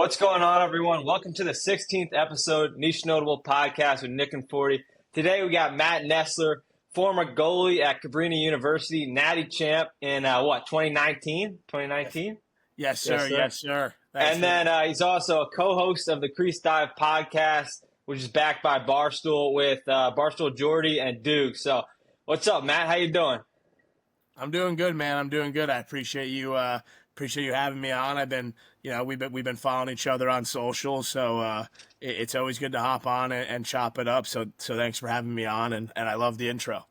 What's going on, everyone? Welcome to the 16th episode, Niche Notable Podcast with Nick and 40. Today we got Matt Nestler, former goalie at Cabrini University, Natty champ in 2019? 2019? Yes, sir. Yes, sir. And then he's also a co-host of the Crease podcast, which is backed by Barstool with Barstool Jordy and Duke. So, what's up, Matt? How you doing? I'm doing good, man. I'm doing good. I appreciate you having me on. We've been following each other on social, so it's always good to hop on and chop it up. So thanks for having me on, and I love the intro.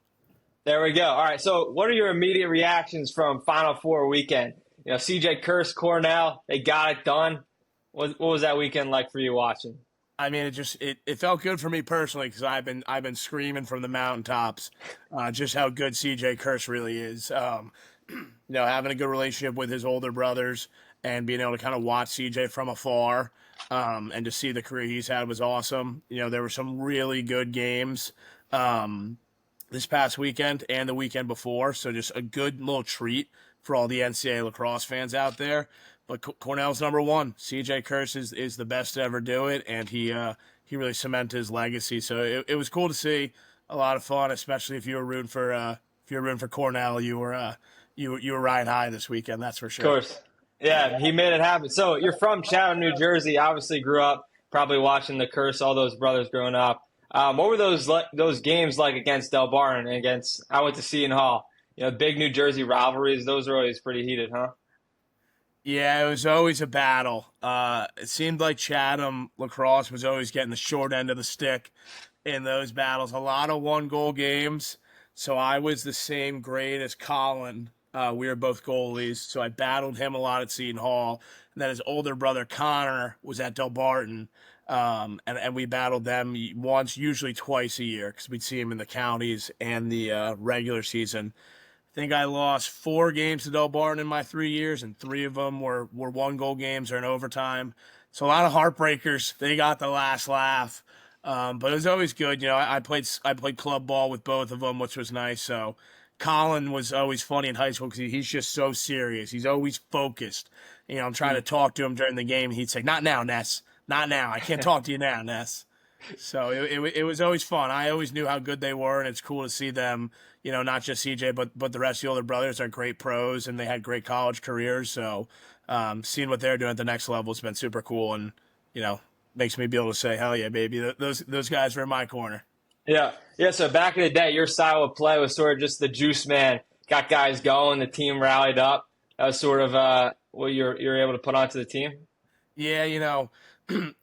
There we go. All right. So, what are your immediate reactions from Final Four weekend? You know, CJ Curse, Cornell, they got it done. What was that weekend like for you watching? I mean, it felt good for me personally because I've been screaming from the mountaintops just how good CJ Curse really is. Having a good relationship with his older brothers and being able to kind of watch CJ from afar and to see the career he's had was awesome. You know, there were some really good games this past weekend and the weekend before, so just a good little treat for all the NCAA lacrosse fans out there. But Cornell's number one. CJ Curse is the best to ever do it, and he really cemented his legacy. So it was cool to see. A lot of fun, especially if you were rooting for Cornell. You were riding high this weekend. That's for sure. Of course, yeah, he made it happen. So you're from Chatham, New Jersey. Obviously, grew up probably watching the Curse. All those brothers growing up. What were those games like against Del Barton and against? I went to Seton Hall. You know, big New Jersey rivalries. Those are always pretty heated, huh? Yeah, it was always a battle. It seemed like Chatham lacrosse was always getting the short end of the stick in those battles. A lot of one-goal games. So I was the same grade as Colin. We were both goalies, so I battled him a lot at Seton Hall. And then his older brother Connor was at Del Barton, and we battled them once, usually twice a year, because we'd see him in the counties and the regular season. I think I lost 4 games to Del Barton in my 3 years, and 3 of them were one-goal games or in overtime. So a lot of heartbreakers. They got the last laugh, but it was always good. You know, I played club ball with both of them, which was nice. So Colin was always funny in high school because he's just so serious. He's always focused. You know, I'm trying to talk to him during the game, and he'd say, "Not now, Ness. Not now. I can't talk to you now, Ness." So it was always fun. I always knew how good they were, and it's cool to see them, you know, not just CJ, but the rest of the older brothers are great pros, and they had great college careers. So seeing what they're doing at the next level has been super cool, and, you know, makes me be able to say, hell yeah, baby, those guys are in my corner. Yeah. So back in the day, your style of play was sort of just the juice man, got guys going, the team rallied up. That was sort of what you're able to put onto the team. Yeah, you know,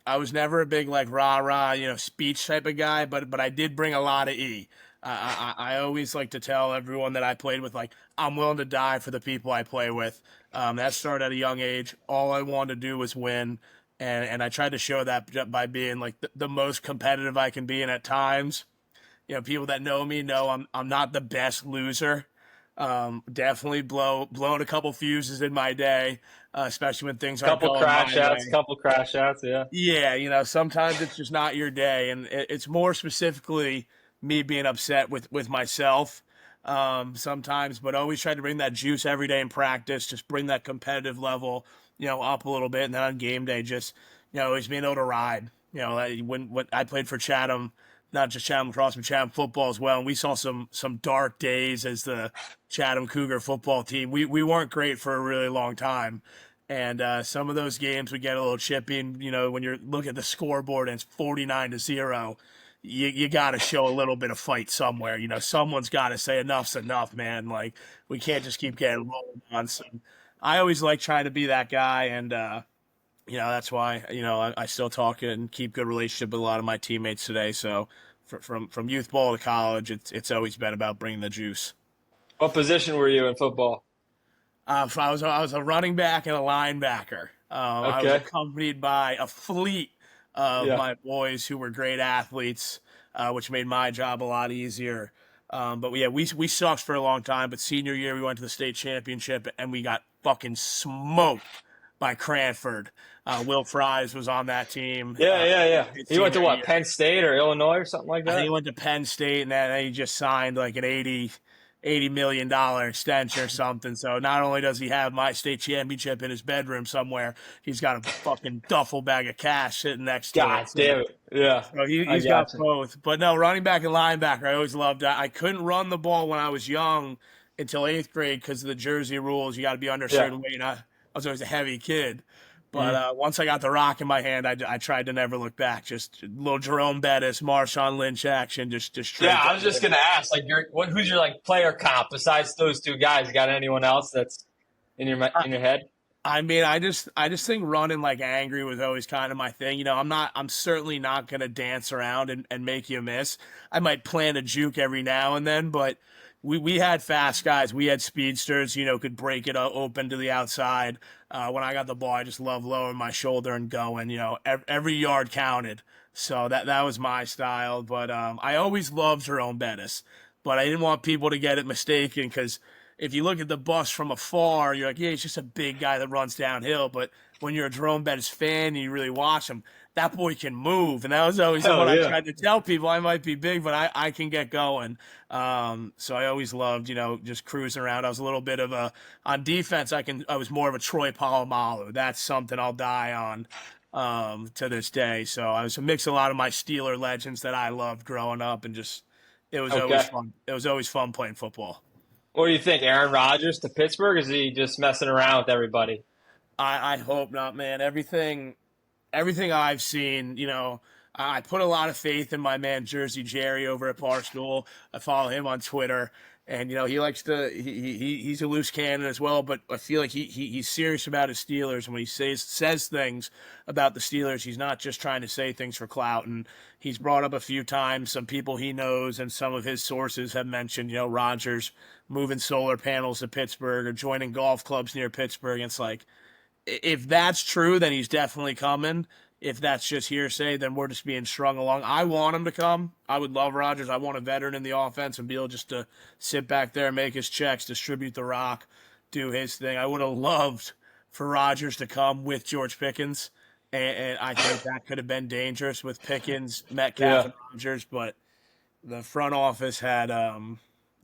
I was never a big like rah-rah, you know, speech type of guy, but I did bring a lot of E. I always like to tell everyone that I played with, like, I'm willing to die for the people I play with. That started at a young age. All I wanted to do was win, and I tried to show that by being like the most competitive I can be, and at times, you know, people that know me know I'm not the best loser. Definitely blown a couple fuses in my day, especially when things aren't going my way. Couple crash outs, yeah. Yeah, you know, sometimes it's just not your day, and it's more specifically me being upset with myself sometimes, but always try to bring that juice every day in practice, just bring that competitive level, you know, up a little bit, and then on game day, just, you know, always being able to ride. You know, when I played for Chatham, not just Chatham lacrosse, but Chatham football as well. And we saw some dark days as the Chatham Cougar football team. We weren't great for a really long time. And some of those games would get a little chipping. You know, when you're looking at the scoreboard and it's 49-0, you got to show a little bit of fight somewhere. You know, someone's got to say enough's enough, man. Like, we can't just keep getting rolled on. So I always like trying to be that guy, and you know, that's why, you know, I still talk and keep good relationship with a lot of my teammates today. So from youth ball to college, it's always been about bringing the juice. What position were you in football? I was a running back and a linebacker. I was accompanied by a fleet of my boys who were great athletes, which made my job a lot easier. But yeah, we sucked for a long time. But senior year, we went to the state championship and we got fucking smoked by Cranford. Will Fries was on that team. Yeah. He went to what, Penn State or Illinois or something like that? I think he went to Penn State, and then he just signed like an $80 million extension or something. So not only does he have my state championship in his bedroom somewhere, he's got a fucking duffel bag of cash sitting next to God it. So damn it. Yeah, so I he's got gotcha. both. But no, running back and linebacker, I always loved that. I couldn't run the ball when I was young until eighth grade because of the Jersey rules. You got to be under a Yeah. certain weight. I was always a heavy kid. But Mhm. once I got the rock in my hand, I tried to never look back. Just a little Jerome Bettis, Marshawn Lynch action, just Yeah, straight I down was the just middle. gonna ask, like, who's your like player comp besides those two guys? You got anyone else that's in your head? I mean, I just think running like angry was always kind of my thing. I'm certainly not gonna dance around and make you miss. I might plan a juke every now and then, but we had fast guys. We had speedsters, could break it open to the outside. When I got the ball, I just love lowering my shoulder and going. Every yard counted. So that was my style. But I always loved Jerome Bettis, but I didn't want people to get it mistaken because if you look at the bus from afar, you're like, yeah, he's just a big guy that runs downhill. But when you're a Jerome Bettis fan and you really watch him, that boy can move. And that was always Hell what I yeah. tried to tell people. I might be big, but I can get going. So I always loved, just cruising around. I was a little bit of on defense, I was more of a Troy Polamalu. That's something I'll die on to this day. So I was a mix of a lot of my Steeler legends that I loved growing up and just, it was always Okay. fun. It was always fun playing football. What do you think, Aaron Rodgers to Pittsburgh? Is he just messing around with everybody? I hope not, man. Everything I've seen, I put a lot of faith in my man Jersey Jerry over at Barstool. I follow him on Twitter, and he likes to he's a loose cannon as well. But I feel like he's serious about his Steelers, and when he says things about the Steelers, he's not just trying to say things for clout. And he's brought up a few times some people he knows and some of his sources have mentioned, Rodgers moving solar panels to Pittsburgh or joining golf clubs near Pittsburgh. It's like if that's true, then he's definitely coming. If that's just hearsay, then we're just being strung along. I want him to come. I would love Rodgers. I want a veteran in the offense and be able just to sit back there, make his checks, distribute the rock, do his thing. I would have loved for Rodgers to come with George Pickens, and I think that could have been dangerous with Pickens, Metcalf, Yeah, and Rodgers. But the front office had other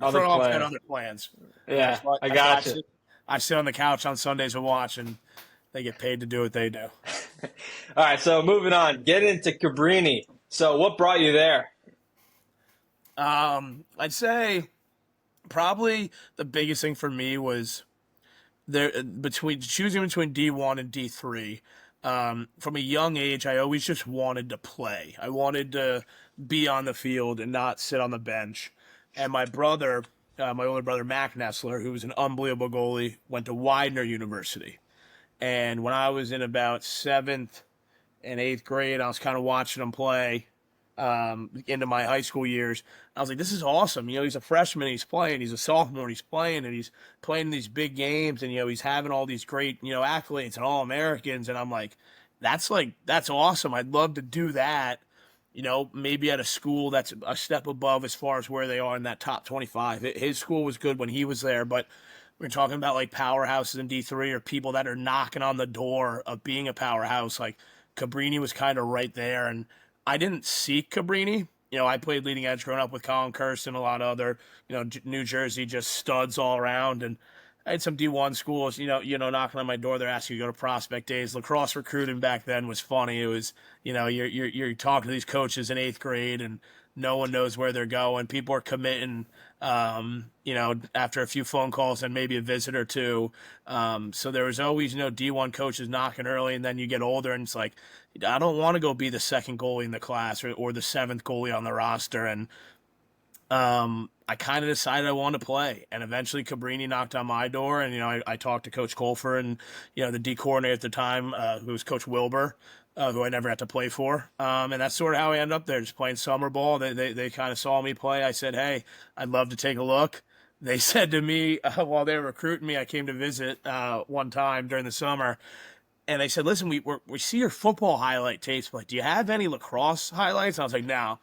plans. other plans. Yeah, So I so got you. I sit on the couch on Sundays and watch, and they get paid to do what they do. All right, so moving on, get into Cabrini. So, what brought you there? I'd say probably the biggest thing for me was there between choosing between D1 and D3. From a young age, I always just wanted to play. I wanted to be on the field and not sit on the bench. And my brother, my older brother Mac Nestler, who was an unbelievable goalie, went to Widener University. And when I was in about seventh and eighth grade, I was kind of watching him play into my high school years. I was like, this is awesome. He's a freshman, he's playing, he's a sophomore, he's playing, and he's playing these big games, and he's having all these great, accolades and all Americans. And I'm that's awesome. I'd love to do that. Maybe at a school that's a step above as far as where they are in that top 25. His school was good when he was there, but we're talking about like powerhouses in D3 or people that are knocking on the door of being a powerhouse. Like Cabrini was kind of right there, and I didn't seek Cabrini. I played leading edge growing up with Colin Kirsten, a lot of other, New Jersey just studs all around, and I had some D1 schools, knocking on my door. They're asking you to go to prospect days. Lacrosse recruiting back then was funny. It was, you're talking to these coaches in eighth grade, and no one knows where they're going. People are committing, after a few phone calls and maybe a visit or two. So there was always, D1 coaches knocking early, and then you get older, and it's like, I don't want to go be the second goalie in the class or the seventh goalie on the roster. And I kind of decided I wanted to play, and eventually Cabrini knocked on my door, and I talked to Coach Colfer and the D coordinator at the time, who was Coach Wilbur, who I never had to play for, and that's sort of how I ended up there, just playing summer ball. They kind of saw me play. I said, hey, I'd love to take a look. They said to me while they were recruiting me, I came to visit one time during the summer. and they said, "Listen, we see your football highlight tapes, but do you have any lacrosse highlights?" And I was like, "No,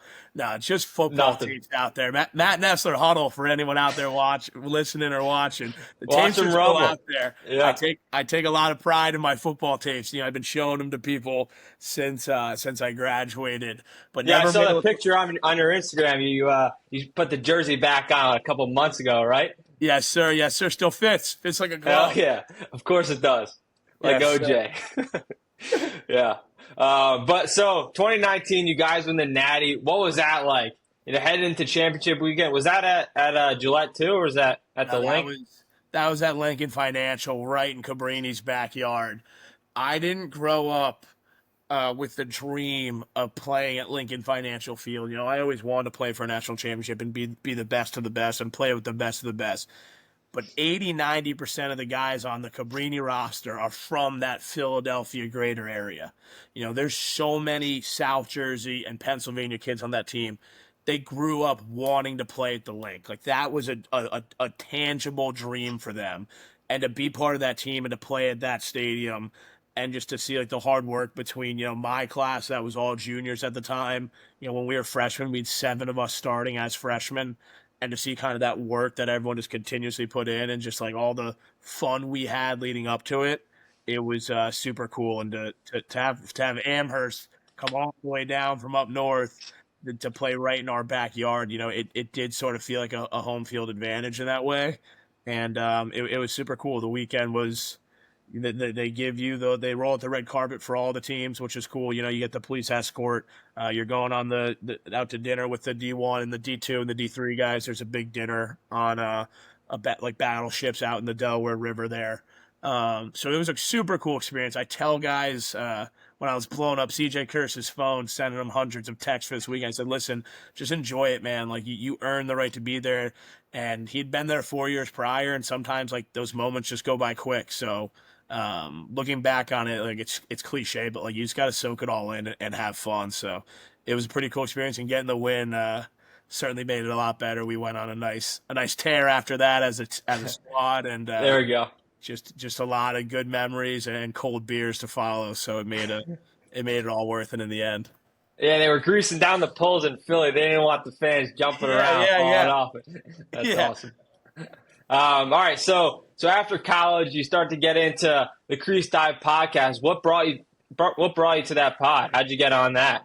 it's just football Nothing. tapes out there." Matt Nestler huddle for anyone out there listening or watching. The Watch tapes are them still out rumble. there. Yeah. I take a lot of pride in my football tapes. I've been showing them to people since I graduated, but Yeah, I never saw made that a. picture on your Instagram. You put the jersey back on a couple months ago, right? Yes, sir. Yes, sir. Still fits like a Hell glove. yeah. Of course it does. Like Yes, sir. OJ. Yeah. But so 2019, you guys win the Natty. What was that like? Heading into championship weekend. Was that at Gillette too, or was that at the No, Link? that was at Lincoln Financial, right in Cabrini's backyard. I didn't grow up with the dream of playing at Lincoln Financial Field. I always wanted to play for a national championship and be the best of the best and play with the best of the best. But 80-90% of the guys on the Cabrini roster are from that Philadelphia greater area. There's so many South Jersey and Pennsylvania kids on that team. They grew up wanting to play at the Link. Like that was a tangible dream for them. And to be part of that team and to play at that stadium and just to see like the hard work between, my class that was all juniors at the time. When we were freshmen, we had 7 of us starting as freshmen, and to see kind of that work that everyone has continuously put in and just like all the fun we had leading up to it, it was super cool. And to have Amherst come all the way down from up north to play right in our backyard, it did sort of feel like a home field advantage in that way. And it was super cool. The weekend was they give you they roll out the red carpet for all the teams, which is cool. You get the police escort. You're going on the out to dinner with the D1 and the D2 and the D3 guys. There's a big dinner on like battleships out in the Delaware River there. So it was a super cool experience. I tell guys when I was blowing up CJ Kurtz's phone, sending him hundreds of texts for this weekend, I said, "Listen, just enjoy it, man. Like you earn the right to be there." And he'd been there 4 years prior, and sometimes like those moments just go by quick. So looking back on it, like it's cliche, but like you just got to soak it all in and have fun. So it was a pretty cool experience, and getting the win certainly made it a lot better. We went on a nice tear after that as a squad, and There we go. just a lot of good memories and cold beers to follow. So it made it all worth it in the end. Yeah, they were greasing down the poles in Philly. They didn't want the fans jumping Yeah, around, yeah, falling yeah, off. That's yeah. awesome. All right, so after college, you start to get into the Crease Dive podcast. What brought you to that pod? How'd you get on that?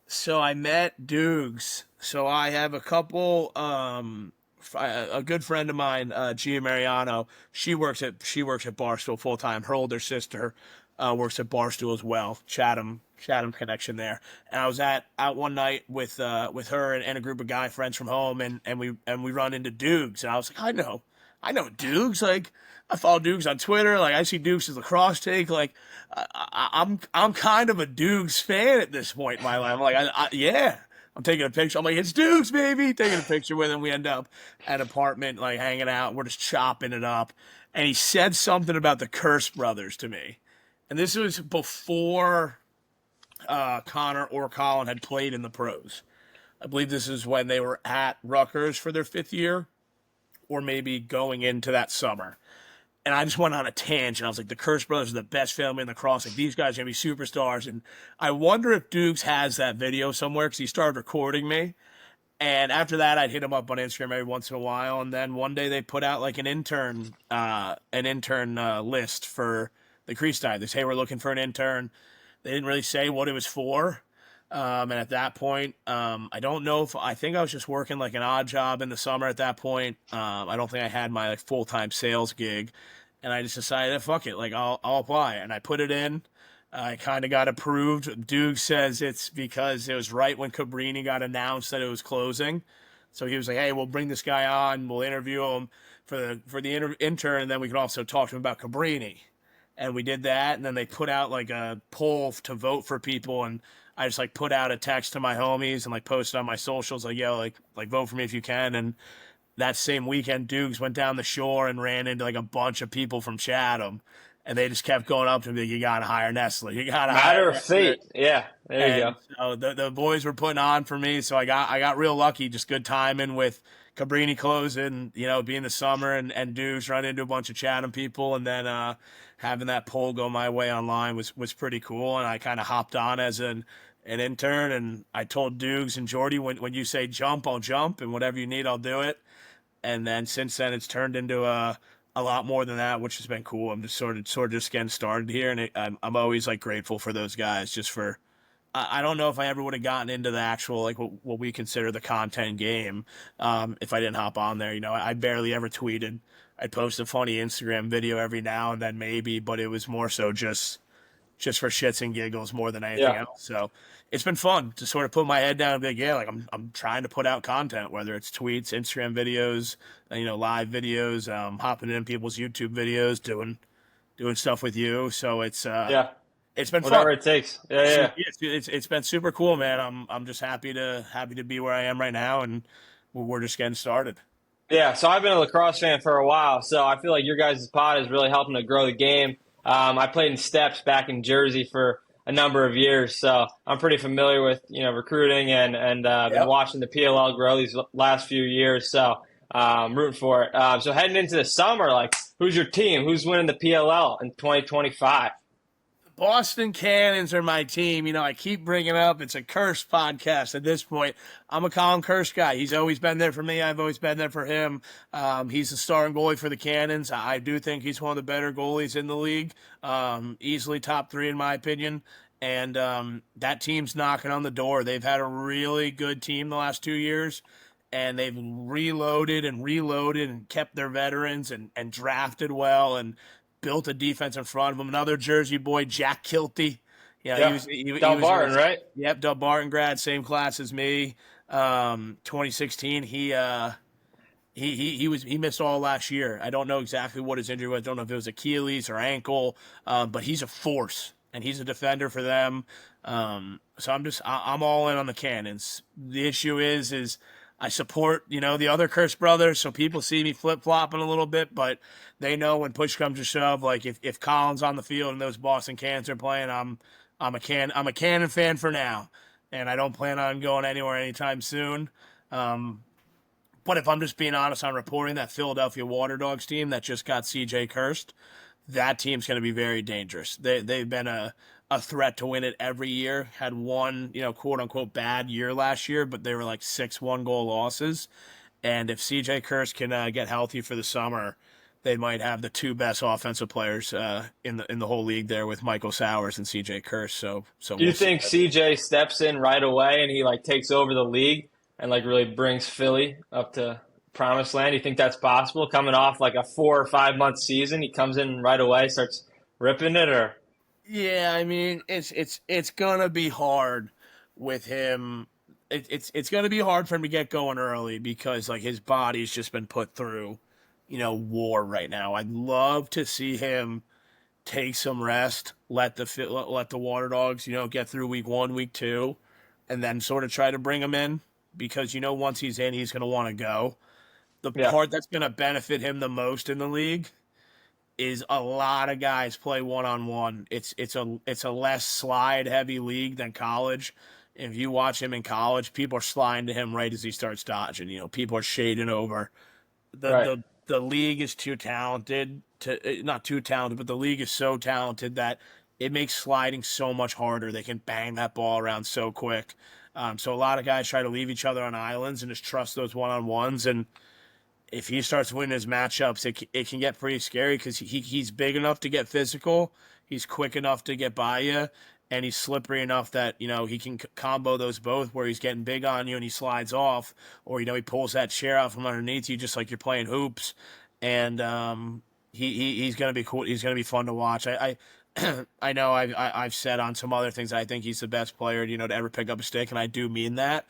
So I met Dukes. So I have a couple. A good friend of mine, Gia Mariano. She works at Barstool full time. Her older sister works at Barstool as well. Chatham connection there. And I was out one night with her and a group of guy friends from home, and we run into Dukes, and I was like, I know Dukes. Like I follow Dukes on Twitter. Like I see Dukes as lacrosse take. Like I'm kind of a Dukes fan at this point in my life. I'm like, yeah. I'm taking a picture. I'm like, it's Dukes, baby. Taking a picture with him. We end up at an apartment, like hanging out. We're just chopping it up. And he said something about the Curse brothers to me. And this was before Connor or Colin had played in the pros. I believe this is when they were at Rutgers for their 5th year, or maybe going into that summer. And I just went on a tangent. I was like, the Curse brothers are the best family in the cross. Like, these guys are going to be superstars. And I wonder if Dukes has that video somewhere, because he started recording me. And after that, I'd hit him up on Instagram every once in a while. And then one day they put out like an intern list for the Crease Dive. They say, "Hey, we're looking for an intern." They didn't really say what it was for. And at that point, I don't know I think I was just working like an odd job in the summer at that point. I don't think I had my like full-time sales gig, and I just decided, fuck it, like I'll apply. And I put it in. I kind of got approved. Duke says it's because it was right when Cabrini got announced that it was closing. So he was like, "Hey, we'll bring this guy on. We'll interview him for the intern, and then we can also talk to him about Cabrini." And we did that, and then they put out like a poll to vote for people, and I just like put out a text to my homies and like posted on my socials like, "Yo, like vote for me if you can." And that same weekend, Dukes went down the shore and ran into like a bunch of people from Chatham, and they just kept going up to me. You got to hire Nestler. You got to hire Matter of Nestler. fate. Yeah, there you go. And so the boys were putting on for me, so I got real lucky. Just good timing with Cabrini closing, being the summer and dudes run into a bunch of Chatham people, and then having that poll go my way online was pretty cool. And I kind of hopped on as an intern, and I told Dukes and Jordy, when you say jump, I'll jump, and whatever you need, I'll do it. And then since then, it's turned into a lot more than that, which has been cool. I'm just sort of just getting started here, and I'm always like grateful for those guys just for. I don't know if I ever would have gotten into the actual like what we consider the content game if I didn't hop on there. I barely ever tweeted. I'd post a funny Instagram video every now and then maybe, but it was more so just for shits and giggles more than anything Yeah. else. So it's been fun to sort of put my head down and be like, yeah, like I'm trying to put out content, whether it's tweets, Instagram videos, live videos, hopping in people's YouTube videos, doing stuff with you. So Yeah. it's been fun. Whatever it takes. Yeah, So yeah. it's been super cool, man. I'm just happy to be where I am right now, and we're just getting started. Yeah, so I've been a lacrosse fan for a while, so I feel like your guys' pod is really helping to grow the game. I played in steps back in Jersey for a number of years, so I'm pretty familiar with recruiting and been Yep. watching the PLL grow these last few years. So rooting for it. So heading into the summer, like who's your team? Who's winning the PLL in 2025? Boston Cannons are my team. I keep bringing up it's a Curse podcast at this point. I'm a Colin Curse guy. He's always been there for me. I've always been there for him. He's the starting goalie for the Cannons. I do think he's one of the better goalies in the league. Easily top 3 in my opinion. And that team's knocking on the door. They've had a really good team the last 2 years. And they've reloaded and kept their veterans and drafted well and built a defense in front of him. Another Jersey boy, Jack Kilty. Yeah, Yeah, he Del was Barton, right? Yep, Dub Barton grad, same class as me. 2016. He missed all last year. I don't know exactly what his injury was. I don't know if it was Achilles or ankle, but he's a force and he's a defender for them. So I'm all in on the Cannons. The issue is I support, the other Curse brothers, so people see me flip-flopping a little bit, but they know when push comes to shove, like if Colin's on the field and those Boston Cannons are playing, I'm a Cannon fan for now, and I don't plan on going anywhere anytime soon. But if I'm just being honest on reporting, that Philadelphia Water Dogs team that just got CJ cursed, that team's going to be very dangerous. They've been a threat to win it every year. Had one, quote unquote bad year last year, but they were like 6 1-goal losses. And if CJ Kurz can get healthy for the summer, they might have the 2 best offensive players in the whole league there with Michael Sowers and CJ Kurz. So Do you we'll see. think CJ steps in right away and he like takes over the league and like really brings Philly up to promised land? You think that's possible? Coming off like a 4 or 5 month season, he comes in right away, starts ripping it, or Yeah, I mean it's gonna be hard with him. It's gonna be hard for him to get going early because like his body's just been put through, war right now. I'd love to see him take some rest, let the Water Dogs, get through week 1, week 2, and then sort of try to bring him in because once he's in, he's gonna want to go. The yeah, part that's gonna benefit him the most in the league is a lot of guys play one-on-one. It's a less slide heavy league than college. If you watch him in college, people are sliding to him right as he starts dodging. People are shading over. The right, the the league is too talented to not too talented, but the league is so talented that it makes sliding so much harder. They can bang that ball around so quick. So a lot of guys try to leave each other on islands and just trust those one-on-ones. And if he starts winning his matchups, it can get pretty scary because he's big enough to get physical, he's quick enough to get by you, and he's slippery enough that he can combo those both where he's getting big on you and he slides off, or he pulls that chair out from underneath you just like you're playing hoops, and he's gonna be cool. He's gonna be fun to watch. I I know I've said on some other things I think he's the best player to ever pick up a stick, and I do mean that.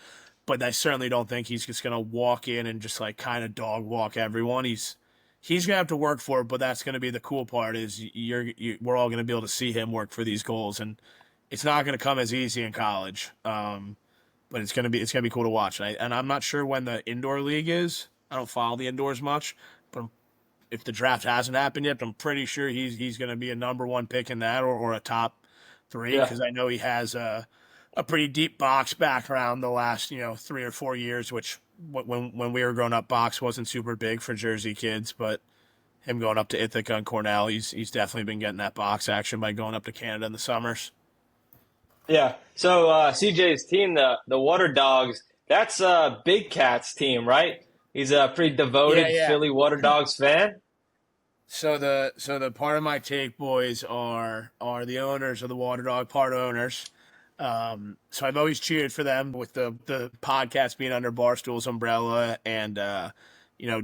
But I certainly don't think he's just gonna walk in and just like kind of dog walk everyone. He's gonna have to work for it, but that's gonna be the cool part is we're all gonna be able to see him work for these goals, and it's not gonna come as easy in college. But it's gonna be cool to watch. And I'm not sure when the indoor league is. I don't follow the indoors much, but if the draft hasn't happened yet, I'm pretty sure he's going to be a number one pick in that or a top three Yeah. because I know he has a pretty deep box background the last 3 or 4 years, which when we were growing up, box wasn't super big for Jersey kids, but him going up to Ithaca and Cornell, he's definitely been getting that box action by going up to Canada in the summers. Yeah. So CJ's team, the Water Dogs, that's Big Cat's team, right? He's a pretty Yeah, devoted yeah. Philly Water Dogs fan. So the part of my take boys are the owners of the Water Dog part owners. So I've always cheered for them with the podcast being under Barstool's umbrella and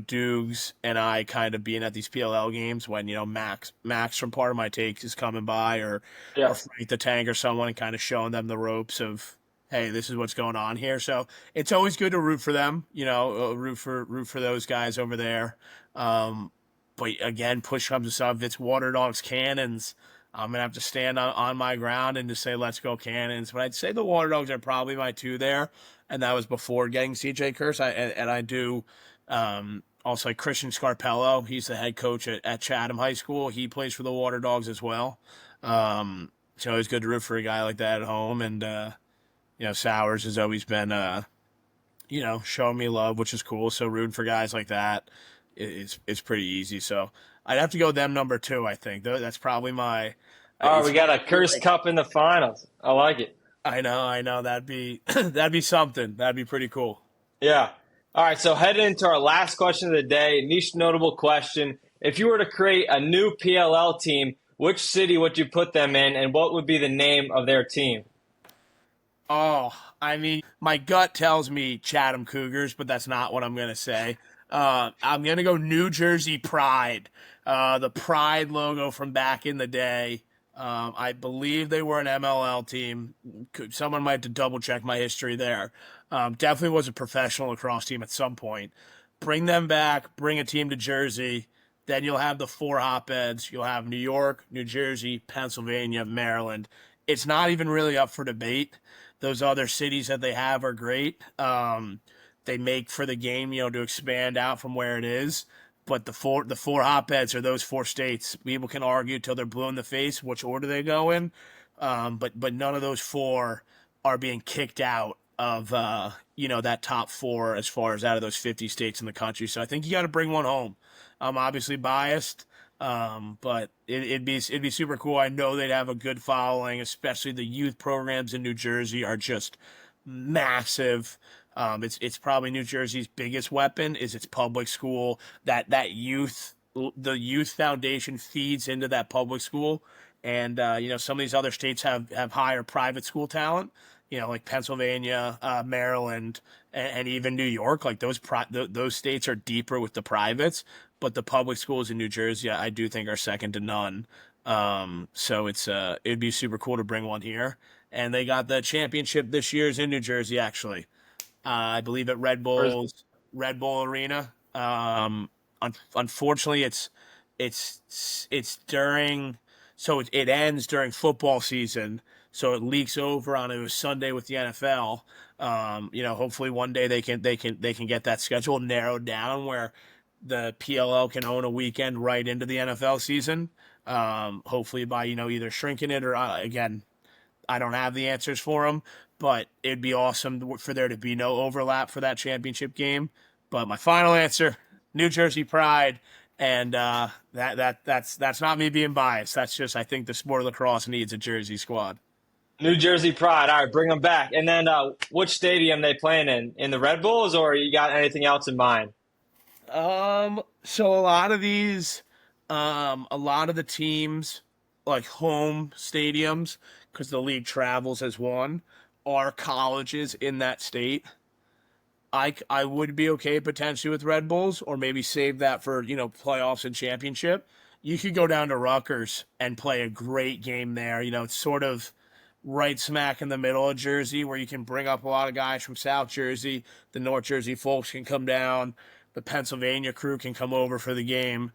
Dukes and I kind of being at these PLL games when Max from part of my take is coming by or Yeah. Frank the Tank or someone and kind of showing them the ropes of hey, this is what's going on here. So it's always good to root for them, root for those guys over there. Um, but again, push comes to shove. It's Water Dogs Cannons. I'm gonna have to stand on my ground and just say let's go Cannons. But I'd say the Water Dogs are probably my two there, and that was before getting CJ Curse. I do also like Christian Scarpello. He's the head coach at Chatham High School. He plays for the Water Dogs as well. So it's good to root for a guy like that at home. And Sowers has always been showing me love, which is cool. So rooting for guys like that is pretty easy. So I'd have to go them number two. I think that's probably my. All right, It's we got a Curse Cup in the finals. I like it. I know that'd be that'd be something. That'd be pretty cool. Yeah. All right, so heading into our last question of the day, niche notable question. If you were to create a new PLL team, which city would you put them in, and what would be the name of their team? Oh, I mean, my gut tells me Chatham Cougars, but that's not what I'm gonna say. I'm gonna go New Jersey Pride, the Pride logo from back in the day. I believe they were an MLL team. Someone might have to double check my history there. Definitely was a professional lacrosse team at some point. Bring them back. Bring a team to Jersey. Then you'll have the four hotbeds. You'll have New York, New Jersey, Pennsylvania, Maryland. It's not even really up for debate. Those other cities that they have are great. They make for the game, to expand out from where it is. But the four hotbeds are those four states. People can argue till they're blue in the face which order they go in. But none of those four are being kicked out of that top four as far as out of those 50 states in the country. So I think you got to bring one home. I'm obviously biased, but it'd be super cool. I know they'd have a good following, especially the youth programs in New Jersey are just massive. It's probably New Jersey's biggest weapon is its public school. That the youth foundation feeds into that public school, and some of these other states have higher private school talent. Like Pennsylvania, Maryland, and even New York. Like those states are deeper with the privates, but the public schools in New Jersey, I do think, are second to none. So it'd be super cool to bring one here. And they got the championship this year's in New Jersey, actually. I believe at Red Bull Arena. Unfortunately, it's during, so it ends during football season, so it leaks over onto a Sunday with the NFL. Hopefully one day they can get that schedule narrowed down where the PLL can own a weekend right into the NFL season. Hopefully by either shrinking it or again, I don't have the answers for them, but it'd be awesome for there to be no overlap for that championship game. But my final answer, New Jersey Pride, and that's not me being biased. That's just I think the sport of lacrosse needs a Jersey squad. New Jersey Pride. All right, bring them back. And then which stadium they playing in? In the Red Bulls, or you got anything else in mind? So a lot of these, a lot of the teams, like home stadiums, because the league travels as one, are colleges in that state. I would be okay potentially with Red Bulls, or maybe save that for playoffs and championship. You could go down to Rutgers and play a great game there. It's sort of right smack in the middle of Jersey, where you can bring up a lot of guys from South Jersey. The North Jersey folks can come down. The Pennsylvania crew can come over for the game.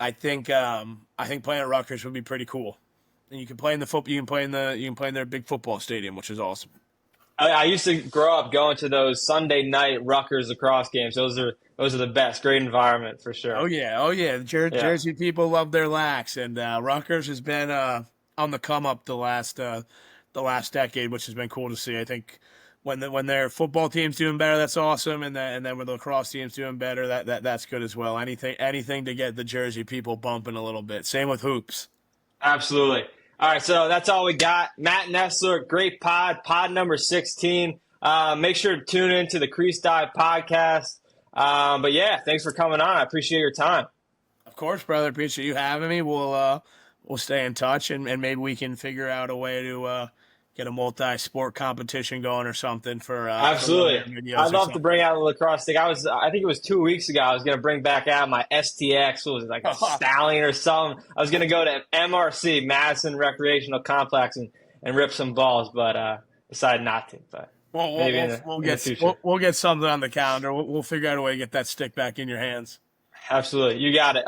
I think playing at Rutgers would be pretty cool. And you can play in the football. You can play in their big football stadium, which is awesome. I used to grow up going to those Sunday night Rutgers lacrosse games. Those are the best. Great environment for Oh sure. yeah, oh yeah. The Yeah, Jersey people love their lax, and Rutgers has been on the come up the last decade, which has been cool to see. I think when their football team's doing better, that's awesome, and then when the lacrosse team's doing better, that's good as well. Anything to get the Jersey people bumping a little bit. Same with hoops. absolutely. All right, so that's all we got. Matt Nestler, great pod number 16. Make sure to tune in to the Crease Dive podcast. But yeah, thanks for coming on. I appreciate your time. Of course, brother. Appreciate you having me. We'll stay in touch, and maybe we can figure out a way to get a multi-sport competition going or something for one of Absolutely. your videos I'd or love to something. bring out the lacrosse stick. I think it was 2 weeks ago. I was going to bring back out my STX. What was it, like a stallion or something? I was going to go to MRC, Madison Recreational Complex, and rip some balls, but decided not to. But maybe in the future. We'll get something on the calendar. We'll figure out a way to get that stick back in your hands. Absolutely. You got it.